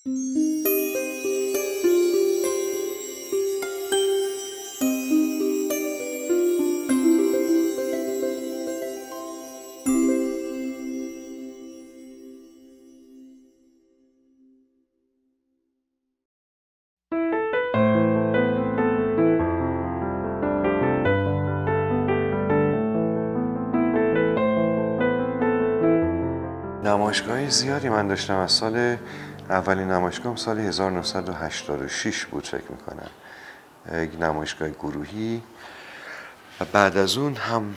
نمایشگاه زیادی من داشتم. از اولین نمایشگاهم سال 1986 بود فکر میکنم، یک نمایشگاه گروهی. و بعد از اون هم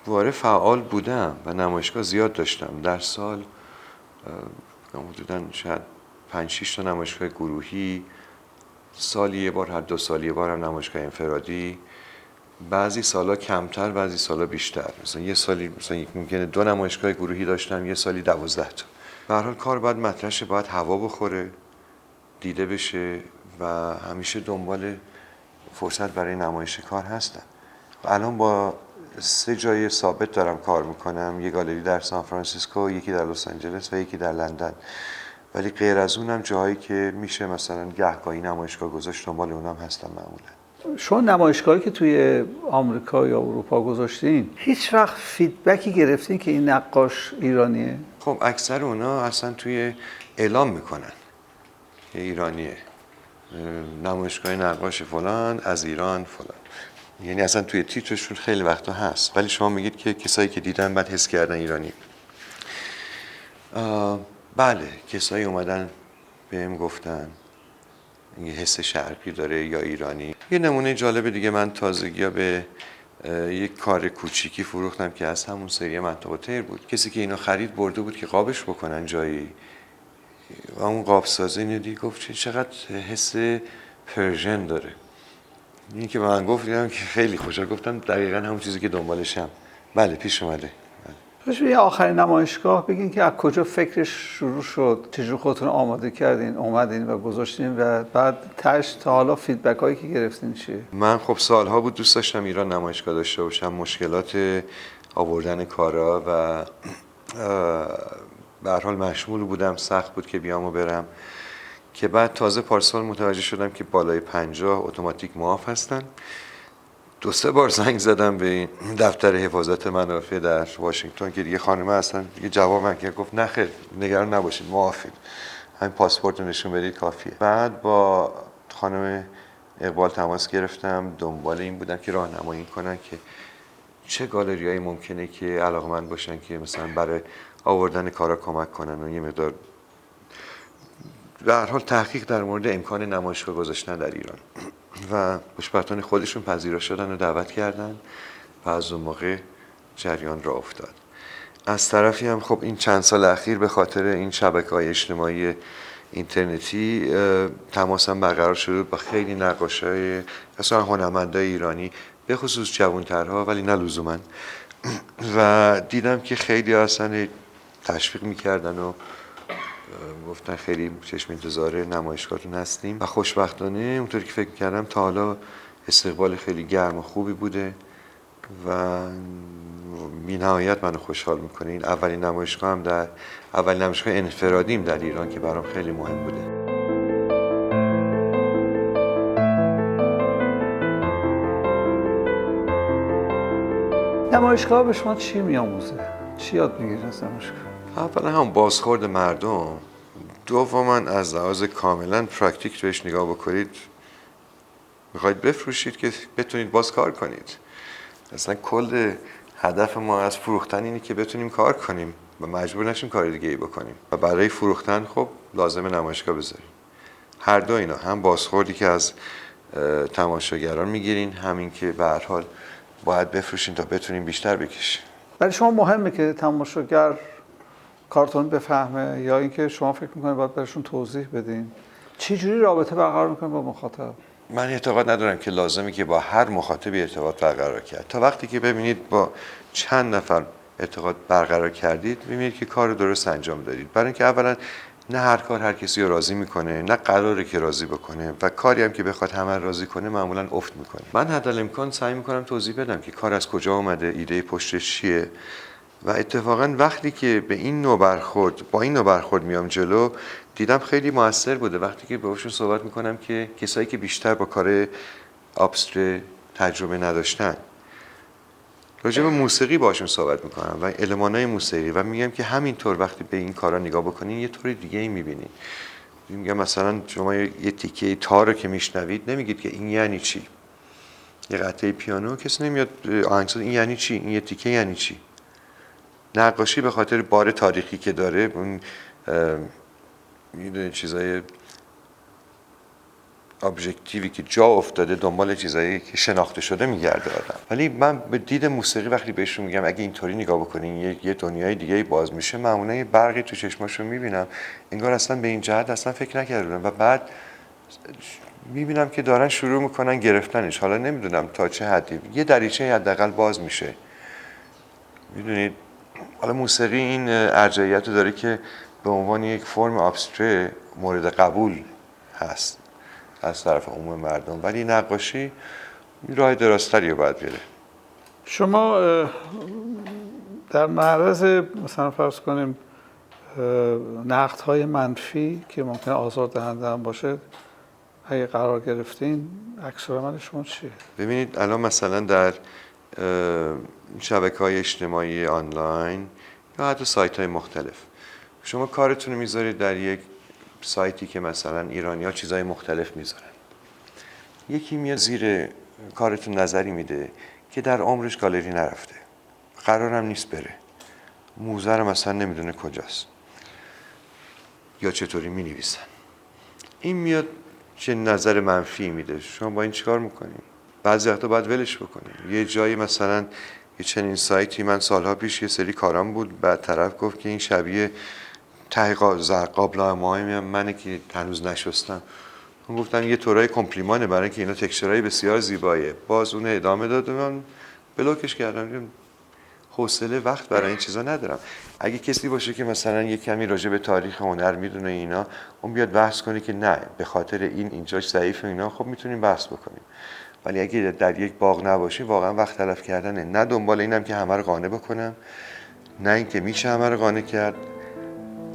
دوباره فعال بودم و نمایشگاه زیاد داشتم. در سال حدوداً شاید 5-6 تا نمایشگاه گروهی، سالی یه بار، هر 2 سال یه بار هم نمایشگاه انفرادی. بعضی سالا کمتر، بعضی سالا بیشتر. مثلا یه سالی ممکنه 2 نمایشگاه گروهی داشتم، یه سالی 12 تا. به هر حال کار باید مطرح شه، باید هوا بخوره، دیده بشه و همیشه دنبال فرصت برای نمایش کار هستم. الان با 3 جای ثابت دارم کار میکنم، یه گالری در سان فرانسیسکو، یکی در لس آنجلس و یکی در لندن. ولی غیر از اونم جاهایی که میشه مثلا گهگاهی نمایشگاه گذاشت، دنبال اونم هستم معمولا. شما نمایشگاهی که توی آمریکا یا اروپا گذاشتین، هیچ وقت فیدبکی گرفتین که این نقاش ایرانیه؟ خب اکثر اونا اصلا توی اعلام میکنن که ایرانیه، نمایشگاه نقاش فلان از ایران فلان، یعنی اصلا توی تیترشون خیلی وقتا هست. ولی شما میگید که کسایی که دیدن بعد حس کردن ایرانی. بله، کسایی اومدن بهم گفتن این حس شرقی داره یا ایرانی. یه نمونه جالب دیگه، من تازگی به یک کار کوچیکی فروختم که از همون سری منطقه تیر بود. کسی که اینو خرید برده بود که قابش بکنن جایی و اون قاب سازه اینو دید گفت چقدر حس پرژن داره. این که به من گفت دیدم که خیلی خوشحال، گفتم دقیقاً همون چیزی که دنبالشم. بله پیش اومده. یه آخرین نمایشگاه بگین که از کجا فکرش شروع شد، چجور خودتون آماده کردین، اومدین و گذاشتین و بعد تاش تا حالا فیدبک هایی که گرفتین چیه؟ من خب سالها بود دوست داشتم ایران نمایشگاه داشته باشم. مشکلات آوردن کارا و به هر حال مشمول بودم، سخت بود که بیام و برم. که بعد تازه پارسال متوجه شدم که بالای 50 اتوماتیک معاف هستن. 2-3 بار زنگ زدم به دفتر حفاظت منافع در واشنگتن که دیگه خانم اصلا دیگه جواب من که گفت نه خیر نگران نباشید معافید، همین پاسپورت رو نشون بدید کافیه. بعد با خانم اقبال تماس گرفتم، دنبال این بودم که راهنمایی کنن که چه گالریایی ممکنه که علاقمند باشن که مثلا برای آوردن کارا کمک کنن و یه مقدار به هر حال تحقیق در مورد امکان نمایشگاه گذاشتن در ایران. و خوشبختانه خودشون پذیرا شدن و دعوت کردن و از اون موقع جریان راه افتاد. از طرفی هم خب این چند سال اخیر به خاطر این شبکه‌های اجتماعی اینترنتی تماسم برقرار شده با خیلی نقاشای اصلا هنرمندای ایرانی، به خصوص جوانترها ولی نه لزوما. و دیدم که خیلی اصلا تشویق میکردن و گفتن خیلی چشم انتظار نمایشگاهتون هستیم. و خوشبختانه اونطوری که فکر کردم تا حالا استقبال خیلی گرم و خوبی بوده و بی نهایت منو خوشحال میکنه. این اولین نمایشگاه انفرادیم در ایران که برام خیلی مهم بوده. نمایشگاه به شما چی میآموزه؟ چی یاد میگیرید از نمایشگاه؟ اولا هم بازخورد مردم، دوما از لحاظ کاملا پرکتیک بهش نگاه بکنید. میخواید بفروشید که بتونید باز کار کنید. اصلا کل هدف ما از فروختن اینه که بتونیم کار کنیم و مجبور نشیم کار دیگه ای بکنیم و برای فروختن خب لازمه نمایشگاه بذاریم. هر دو اینا، هم بازخوردی که از تماشاگران میگیرین، همین که به هر حال باید بفروشین تا بتونیم بیشتر بکشیم. برای شما مهمه که تماشاگر کارتون بفهمه یا اینکه شما فکر میکنید باید براشون توضیح بدین؟ چه جوری رابطه برقرار میکنید با مخاطب؟ من اعتقاد ندارم که لازمه که با هر مخاطبی ارتباط برقرار کرد. تا وقتی که ببینید با چند نفر ارتباط برقرار کردید، ببینید که کار درست انجام دادید. برای اینکه اولا نه هر کار هر کسی رو راضی میکنه، نه قراره که راضی بکنه و کاری هم که بخواد همه راضی کنه معمولا افت میکنه. من حدالامکان سعی میکنم توضیح بدم که کار از کجا اومده، ایده پشتش چیه و اتفاقا وقتی که به این نوع برخورد با این نوع برخورد میام جلو، دیدم خیلی موثر بوده. وقتی که باهاشون صحبت میکنم که کسایی که بیشتر با کار ابستره تجربه نداشتن، راجع به موسیقی باشون صحبت میکنم و المانای موسیقی و میگم که همینطور وقتی به این کارا نگاه بکنین یه طور دیگه ای میبینین. میگم مثلا شما یه تیکه تار رو که میشنوید نمیگید که این یعنی چی. یه قطعه پیانو کسی نمیاد آهنگساز این یعنی چی، این یه تیکه یعنی چی. نقاشی به خاطر بار تاریخی که داره، اون میدونید چیزای ابجکتیوی که جا افتاده دنبال چیزایی که شناخته شده میگرده آدم. ولی من به دید موسیقی وقتی بهشون میگم اگه اینطوری نگاه بکنین یه دنیای دیگه باز میشه، معمولا یه برقی تو چشماشون میبینم، انگار اصلا به این جهت اصلا فکر نکردم و بعد میبینم که دارن شروع میکنن گرفتنش. حالا نمیدونم تا چه حدی، یه دریچه حداقل باز میشه. میدونید حالا موسیقی این ارجحیت رو داره که به عنوان یک فرم ابستره مورد قبول هست از طرف عموم مردم، ولی نقاشی راه درازتری رو باید بره. شما در معرض مثلا فرض کنیم نقدهای منفی که ممکنه آزاردهنده هم باشه اگه قرار گرفتین، عکس‌العمل شما چیه؟ ببینید الان مثلا در شبکه‌های اجتماعی آنلاین یا حتی سایت‌های مختلف، شما کارتون رو میذارید در یک سایتی که مثلا ایرانی‌ها چیزهای مختلف میذارن، یکی میاد زیر کارتون نظری میده که در عمرش گالری نرفته، قرارم نیست بره، موزه رو مثلا نمیدونه کجاست یا چطوری مینویسن، این میاد چه نظر منفی میده. شما با این چیکار میکنیم؟ بعضی وقتا باید ولش بکنیم. یه جایی مثلا یه چنین سایتی، من سالها پیش یه سری کارام بود، بعد طرف گفت که این شبیه ته قابلمه موهای منه که هنوز نشستم. من گفتم یه طورای کمپلیمانه برای اینکه اینا تکسچرهای بسیار زیباییه. باز اون ادامه داد و من بلاکش کردم. حوصله وقت برای این چیزا ندارم. اگه کسی باشه که مثلا یه کمی راجع به تاریخ هنر میدونه اینا، اون بیاد بحث کنه که نه به خاطر این اینجاش ضعیف اینا، خب میتونیم بحث بکنیم. ولی اگه در یک باغ نباشی واقعا وقت تلف کردنه. نه دنبال اینم که همه رو قانع بکنم، نه اینکه میشه همه رو قانع کرد.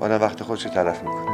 آدم وقت خودش تلف میکنه.